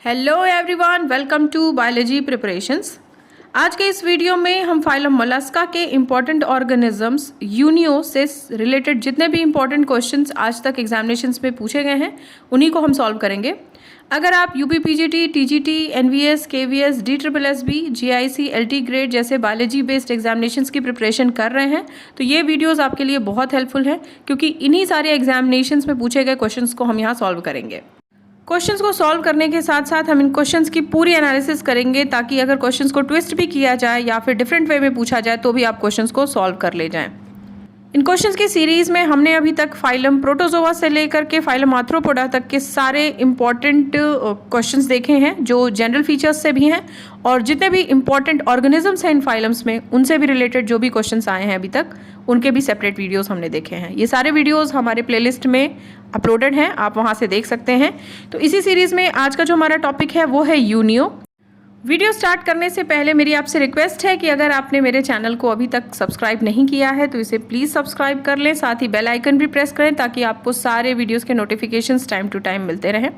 Hello everyone, welcome to biology preparations. आज के इस वीडियो में हम फाइलम मोलस्का के इम्पॉर्टेंट ऑर्गेनिजम्स यूनियो से रिलेटेड जितने भी इम्पॉर्टेंट क्वेश्चंस आज तक एग्जामिनेशंस में पूछे गए हैं उन्हीं को हम सॉल्व करेंगे। अगर आप UPPGT, TGT, NVS, KVS, DSSSB, GIC, LT grade जैसे बायोलॉजी बेस्ड एग्जामिनेशंस की प्रिपरेशन कर रहे हैं तो ये वीडियोस आपके लिए बहुत हेल्पफुल है, क्योंकि इन्हीं सारे एग्जामिनेशंस में पूछे गए क्वेश्चंस को हम यहाँ सॉल्व करेंगे। क्वेश्चंस को सॉल्व करने के साथ साथ हम इन क्वेश्चंस की पूरी एनालिसिस करेंगे, ताकि अगर क्वेश्चंस को ट्विस्ट भी किया जाए या फिर डिफरेंट वे में पूछा जाए तो भी आप क्वेश्चंस को सॉल्व कर ले जाएं। इन क्वेश्चंस की सीरीज़ में हमने अभी तक फाइलम प्रोटोजोआ से लेकर के फाइलम आर्थ्रोपोडा तक के सारे इंपॉर्टेंट क्वेश्चंस देखे हैं, जो जनरल फीचर्स से भी हैं और जितने भी इंपॉर्टेंट ऑर्गेनिजम्स हैं इन फाइलम्स में उनसे भी रिलेटेड जो भी क्वेश्चंस आए हैं अभी तक उनके भी सेपरेट वीडियोस हमने देखे हैं। ये सारे वीडियोस हमारे प्लेलिस्ट में अपलोडेड हैं, आप वहाँ से देख सकते हैं। तो इसी सीरीज़ में आज का जो हमारा टॉपिक है वो है यूनियो। वीडियो स्टार्ट करने से पहले मेरी आपसे रिक्वेस्ट है कि अगर आपने मेरे चैनल को अभी तक सब्सक्राइब नहीं किया है तो इसे प्लीज़ सब्सक्राइब कर लें, साथ ही बेल आइकन भी प्रेस करें ताकि आपको सारे वीडियोस के नोटिफिकेशंस टाइम टू टाइम मिलते रहें।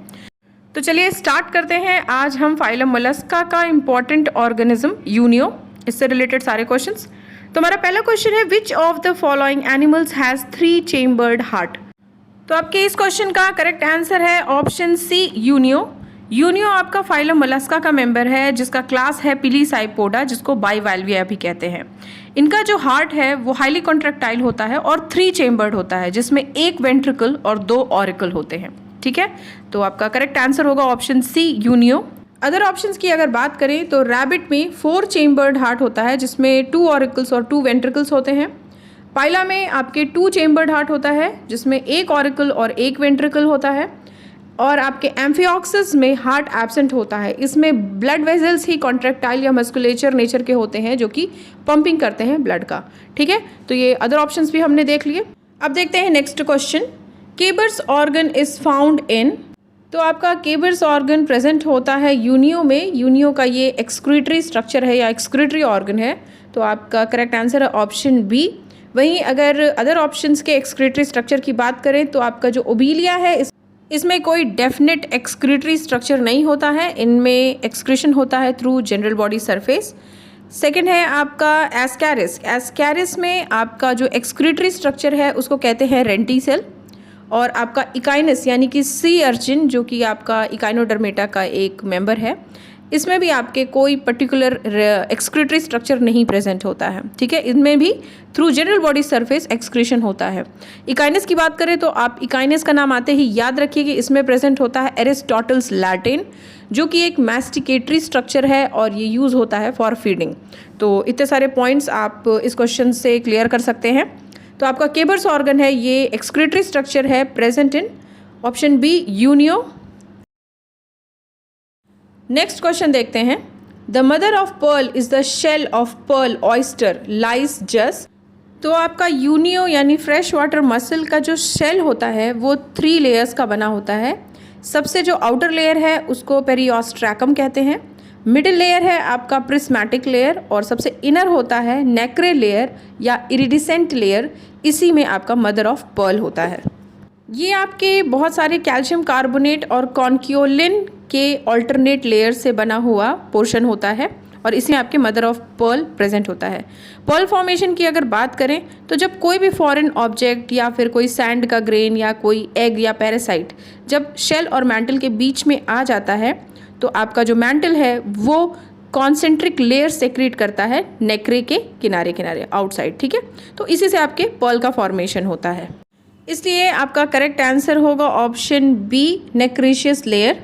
तो चलिए स्टार्ट करते हैं। आज हम फाइलम मोलस्का का इम्पॉर्टेंट ऑर्गेनिज्म यूनियो, इससे रिलेटेड सारे क्वेश्चंस। तो हमारा पहला क्वेश्चन है, विच of the following animals has 3 chambered heart. तो आपके इस क्वेश्चन का करेक्ट आंसर है ऑप्शन सी, यूनियो। यूनियो आपका फाइलम मोलस्का का मेंबर है जिसका क्लास है पिलीसाइपोडा, जिसको बाइवाल्विया भी कहते हैं। इनका जो हार्ट है वो हाईली कॉन्ट्रैक्टाइल होता है और 3 चेम्बर्ड होता है, जिसमें 1 वेंट्रिकल और 2 ऑरिकल होते हैं। ठीक है, तो आपका करेक्ट आंसर होगा option C, unio. Other options की अगर बात करें तो रैबिट में 4 चेम्बर्ड हार्ट होता है, जिसमें 2 ऑरिकल्स और 2 वेंट्रिकल्स होते हैं। पाइला में आपके 2 चेम्बर्ड हार्ट होता है, जिसमें 1 ऑरिकल और 1 वेंट्रिकल होता है। और आपके एम्फिऑक्सिस में हार्ट एब्सेंट होता है, इसमें ब्लड वेजल्स ही कॉन्ट्रैक्टाइल या मस्कुलेचर नेचर के होते हैं जो कि पंपिंग करते हैं ब्लड का। ठीक है, तो ये अदर ऑप्शंस भी हमने देख लिए। अब देखते हैं next question, Keber's organ is found in. तो आपका केबर्स ऑर्गन प्रेजेंट होता है यूनियो में। यूनियो का ये एक्सक्रीटरी स्ट्रक्चर है या एक्सक्रीटरी ऑर्गन है, तो आपका करेक्ट आंसर है ऑप्शन बी। वहीं अगर अदर ऑप्शंस के एक्सक्रीटरी स्ट्रक्चर की बात करें तो आपका जो ओबिलिया है इसमें कोई डेफिनेट एक्सक्रीटरी स्ट्रक्चर नहीं होता है, इनमें एक्सक्रीशन होता है through general body surface. Second है आपका एस्कैरिस। एस्कैरिस में आपका जो एक्सक्रीटरी स्ट्रक्चर है उसको कहते हैं रेंटिसेल। और आपका इकाइनस यानी कि सी अर्चिन, जो कि आपका इकाइनोडर्मेटा का एक मेंबर है, इसमें भी आपके कोई पर्टिकुलर एक्सक्रीटरी स्ट्रक्चर नहीं प्रेजेंट होता है। ठीक है, इनमें भी through general body surface excretion होता है। इकाइनस की बात करें तो आप इकाइनस का नाम आते ही याद रखिए कि इसमें प्रेजेंट होता है एरिस्टोटल्स लैटिन, जो कि एक मैस्टिकेटरी स्ट्रक्चर है और ये यूज़ होता है फॉर फीडिंग। तो इतने सारे पॉइंट्स आप इस क्वेश्चन से क्लियर कर सकते हैं। तो आपका केबर्स ऑर्गन है, ये एक्सक्रीटरी स्ट्रक्चर है present in option B, unio. Next question देखते हैं, the mother of pearl is the shell of pearl oyster lies just. तो आपका यूनियो यानी फ्रेश वाटर मसल का जो शेल होता है वो 3 लेयर्स का बना होता है। सबसे जो आउटर लेयर है उसको पेरियोस्ट्रैकम कहते हैं, मिडिल लेयर है आपका प्रिस्मैटिक लेयर और सबसे इनर होता है नेक्रे लेयर या इरिडिसेंट लेयर, इसी में आपका मदर ऑफ पर्ल होता है। ये आपके बहुत सारे कैल्शियम कार्बोनेट और कॉन्क्योलिन के ऑल्टरनेट लेयर से बना हुआ पोर्शन होता है और इसमें आपके मदर ऑफ पर्ल प्रेजेंट होता है। पर्ल फॉर्मेशन की अगर बात करें तो जब कोई भी फॉरेन ऑब्जेक्ट या फिर कोई सैंड का ग्रेन या कोई एग या पैरासाइट जब शेल और मैंटल के बीच में आ जाता है तो आपका जो मैंटल है वो कॉन्सेंट्रिक लेयर सेक्रेट करता है नेक्रे के किनारे किनारे आउटसाइड। ठीक है, तो इसी से आपके पर्ल का फॉर्मेशन होता है, इसलिए आपका करेक्ट आंसर होगा option B, nacreous layer.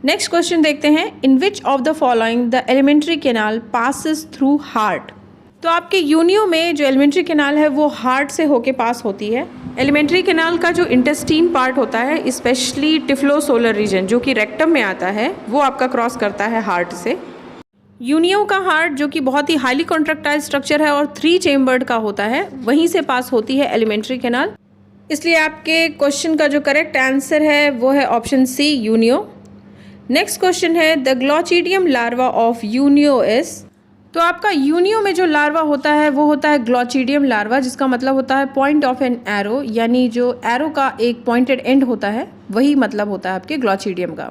Next question देखते हैं, in which of the following the alimentary canal passes through heart. तो आपके यूनियो में जो एलिमेंट्री कैनाल है वो हार्ट से होके पास होती है। एलिमेंट्री कैनाल का जो इंटेस्टीन पार्ट होता है, स्पेशली टिफ्लोसोलर रीजन जो कि रेक्टम में आता है, वो आपका क्रॉस करता है हार्ट से। यूनियो का हार्ट जो कि बहुत ही हाईली कॉन्ट्रैक्टाइल स्ट्रक्चर है और 3 चेम्बर्ड का होता है, वहीं से पास होती है एलिमेंट्री कैनाल। इसलिए आपके क्वेश्चन का जो करेक्ट आंसर है वो है option C, Unio. Next question है, the glochidium larva of Unio is. तो आपका यूनियो में जो लार्वा होता है वो होता है ग्लॉचिडियम लार्वा, जिसका मतलब होता है पॉइंट ऑफ एन एरो, यानी जो एरो का एक पॉइंटेड एंड होता है वही मतलब होता है आपके ग्लॉचिडियम का।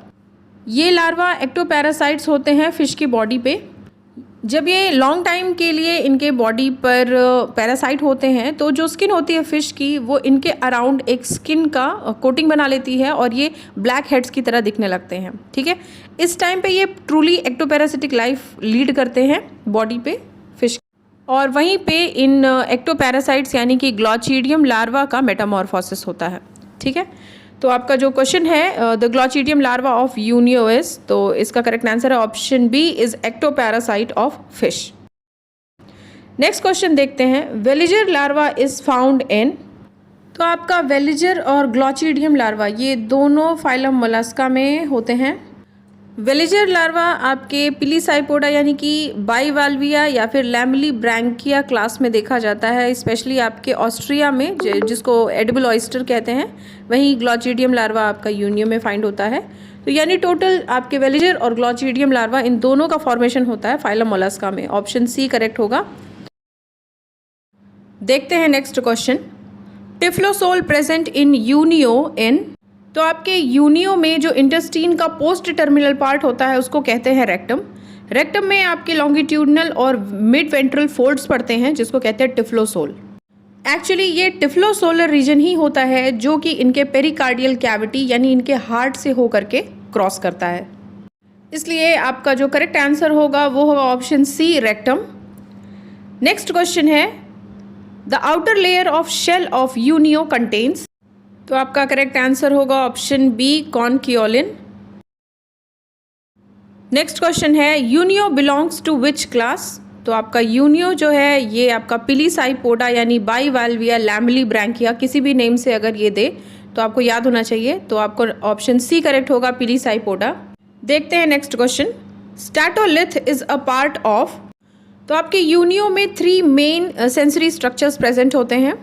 ये लार्वा एक्टोपैरासाइट्स होते हैं फिश की बॉडी पे। जब ये लॉन्ग टाइम के लिए इनके बॉडी पर पैरासाइट होते हैं तो जो स्किन होती है फिश की वो इनके अराउंड एक स्किन का कोटिंग बना लेती है और ये ब्लैक हेड्स की तरह दिखने लगते हैं। ठीक है, इस टाइम पे ये ट्रूली एक्टोपैरासिटिक लाइफ लीड करते हैं बॉडी पे फिश, और वहीं पे इन एक्टोपैरासाइट्स यानी कि ग्लॉचिडियम लार्वा का मेटामॉर्फोसिस होता है। ठीक है, तो आपका जो क्वेश्चन है the glochidium larva of Unio is, तो इसका करेक्ट आंसर है option B is ectoparasite of fish. Next question देखते हैं, veliger larva is found in, तो आपका वेलिजर और ग्लॉचिडियम लार्वा ये दोनों फाइलम मोलस्का में होते हैं। वेलिजर लार्वा आपके पिलीसाइपोडा यानी कि बाइवाल्विया या फिर लैमेलिब्रैंकिया क्लास में देखा जाता है, स्पेशली आपके ऑस्ट्रिया में जिसको एडिबल ऑयस्टर कहते हैं। वहीं ग्लॉचिडियम लार्वा आपका यूनियो में फाइंड होता है। तो यानी टोटल आपके वेलिजर और ग्लॉचिडियम लार्वा इन दोनों का फॉर्मेशन होता है फाइलम मोलस्का में। ऑप्शन सी करेक्ट होगा। देखते हैं next question, typhlosole present in Unio in, तो आपके यूनियो में जो इंटेस्टीन का पोस्ट टर्मिनल पार्ट होता है उसको कहते हैं रेक्टम। रेक्टम में आपके लॉन्गिट्यूडनल और मिड वेंट्रल फोल्ड्स पड़ते हैं जिसको कहते हैं टिफ्लोसोल। एक्चुअली ये टिफ्लोसोलर रीजन ही होता है जो कि इनके पेरिकार्डियल कैविटी यानी इनके हार्ट से होकर के क्रॉस करता है, इसलिए आपका जो करेक्ट आंसर होगा वो होगा option C rectum. Next question है, the outer layer of shell of Unio contains, तो आपका करेक्ट आंसर होगा option B conchiolin. Next question है, Unio belongs to which class, तो आपका यूनियो जो है ये आपका पिलीसाइपोडा यानी बाइवाल्विया लैमेलिब्रैंकिया किसी भी नेम से अगर ये दे तो आपको याद होना चाहिए, तो आपको ऑप्शन सी करेक्ट होगा पिलीसाइपोडा। देखते हैं next question, statolith is a part of, तो आपके यूनियो में 3 मेन सेंसरी स्ट्रक्चर्स प्रेजेंट होते हैं।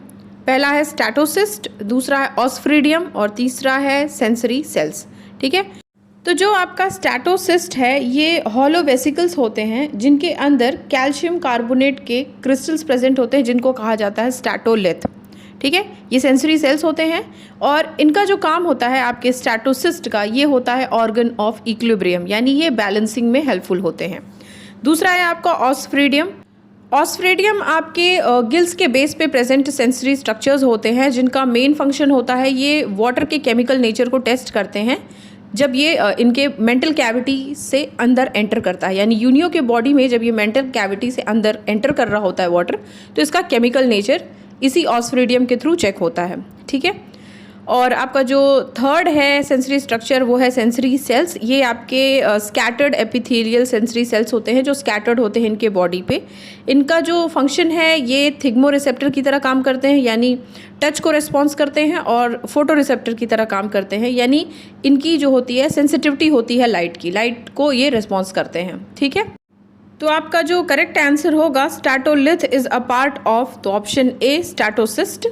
पहला है स्टैटोसिस्ट, दूसरा है ऑस्फ्रिडियम और तीसरा है सेंसरी सेल्स। ठीक है, तो जो आपका स्टैटोसिस्ट है ये हॉलो वेसिकल्स होते हैं जिनके अंदर कैल्शियम कार्बोनेट के क्रिस्टल्स प्रेजेंट होते हैं जिनको कहा जाता है स्टैटोलिथ। ठीक है, ये सेंसरी सेल्स होते हैं और इनका जो काम होता है आपके स्टैटोसिस्ट का ये होता है ऑर्गन ऑफ इक्विलिब्रियम, यानी ये बैलेंसिंग में हेल्पफुल होते हैं। दूसरा है आपका ऑस्फ्रिडियम। ऑस्फ्रिडियम आपके गिल्स के बेस पे प्रेजेंट सेंसरी स्ट्रक्चर्स होते हैं जिनका मेन फंक्शन होता है ये वाटर के केमिकल नेचर को टेस्ट करते हैं जब ये इनके मेंटल कैविटी से अंदर एंटर करता है, यानी यूनियो के बॉडी में जब ये मेंटल कैविटी से अंदर एंटर कर रहा होता है वाटर, तो इसका केमिकल नेचर इसी ऑस्फ्रिडियम के थ्रू चेक होता है। ठीक है, और आपका जो थर्ड है सेंसरी स्ट्रक्चर वो है सेंसरी सेल्स। ये आपके स्कैटर्ड एपिथेलियल सेंसरी सेल्स होते हैं जो स्कैटर्ड होते हैं इनके बॉडी पे। इनका जो फंक्शन है ये थिग्मो रिसेप्टर की तरह काम करते हैं, यानी टच को रिस्पॉन्स करते हैं, और फोटो रिसेप्टर की तरह काम करते हैं, यानी इनकी जो होती है सेंसिटिविटी होती है लाइट की, लाइट को ये रिस्पॉन्स करते हैं। ठीक है, तो आपका जो करेक्ट आंसर होगा statolith is a part of, तो ऑप्शन ए स्टैटोसिस्ट।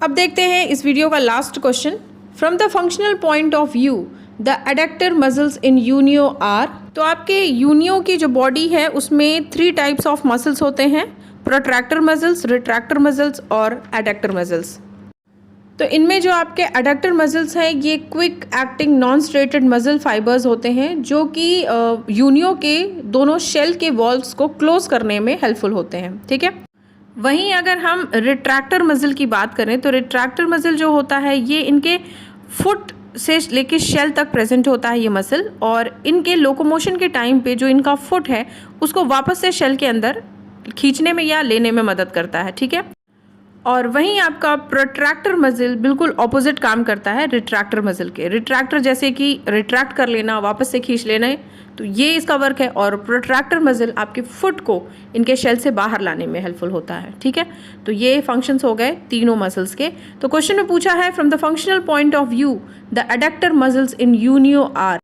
अब देखते हैं इस वीडियो का last question, from the functional point of view the adductor muscles in unio are, तो आपके यूनियो की जो बॉडी है उसमें 3 टाइप्स ऑफ मसल्स होते हैं, प्रोट्रैक्टर मसल्स, रिट्रैक्टर मसल्स और एडक्टर मसल्स। तो इनमें जो आपके एडक्टर मसल्स हैं ये quick acting non striated muscle fibres होते हैं जो कि यूनियो के दोनों शेल के वॉल्स को क्लोज करने में हेल्पफुल होते हैं। ठीक है, वहीं अगर हम रिट्रैक्टर मसल की बात करें तो रिट्रैक्टर मसल जो होता है ये इनके फुट से लेके शेल तक प्रेजेंट होता है ये मसल, और इनके लोकोमोशन के टाइम पे जो इनका फुट है उसको वापस से शेल के अंदर खींचने में या लेने में मदद करता है। ठीक है, और वहीं आपका प्रोट्रैक्टर मसल बिल्कुल ऑपोजिट काम करता है रिट्रैक्टर मसल के। रिट्रैक्टर जैसे कि रिट्रैक्ट कर लेना, वापस से खींच लेना, तो ये इसका वर्क है, और प्रोट्रैक्टर मसल आपके फुट को इनके शेल से बाहर लाने में हेल्पफुल होता है। ठीक है, तो ये फंक्शंस हो गए तीनों मसल्स के। तो क्वेश्चन में पूछा है from the functional point of view the adductor muscles in unio are,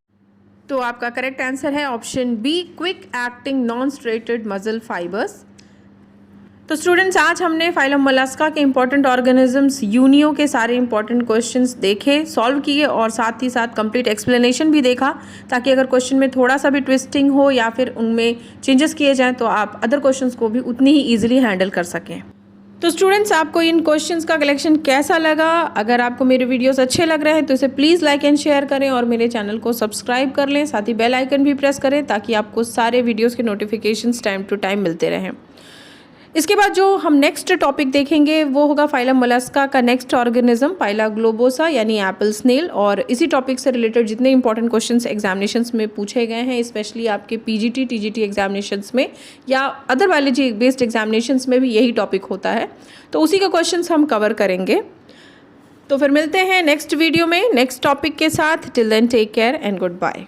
तो आपका करेक्ट आंसर है option B quick acting non striated muscle fibres. तो स्टूडेंट्स, आज हमने फाइलम मोलस्का के इंपॉर्टेंट ऑर्गेनिजम्स यूनियो के सारे इंपॉर्टेंट क्वेश्चंस देखे, सॉल्व किए और साथ ही साथ कंप्लीट एक्सप्लेनेशन भी देखा, ताकि अगर क्वेश्चन में थोड़ा सा भी ट्विस्टिंग हो या फिर उनमें चेंजेस किए जाएं तो आप अदर क्वेश्चंस को भी उतनी ही ईजिली हैंडल कर सकें। तो स्टूडेंट्स, आपको इन क्वेश्चंस का कलेक्शन कैसा लगा? अगर आपको मेरे वीडियोस अच्छे लग रहे हैं तो इसे प्लीज़ लाइक एंड शेयर करें और मेरे चैनल को सब्सक्राइब कर लें, साथ ही बेल आइकन भी प्रेस करें ताकि आपको सारे वीडियोस के नोटिफिकेशंस टाइम टू टाइम मिलते रहें। इसके बाद जो हम नेक्स्ट टॉपिक देखेंगे वो होगा फाइलम मोलस्का का नेक्स्ट ऑर्गेनिज्म पाइला ग्लोबोसा यानी एप्पल स्नेल। और इसी टॉपिक से रिलेटेड जितने इंपॉर्टेंट क्वेश्चंस एग्जामिनेशंस में पूछे गए हैं, स्पेशली आपके पीजीटी टीजीटी एग्जामिनेशंस में या अदर बायोलॉजी बेस्ड एग्जामिनेशंस में भी यही टॉपिक होता है, तो उसी का क्वेश्चंस हम कवर करेंगे। तो फिर मिलते हैं नेक्स्ट वीडियो में नेक्स्ट टॉपिक के साथ। Till then take care and good bye.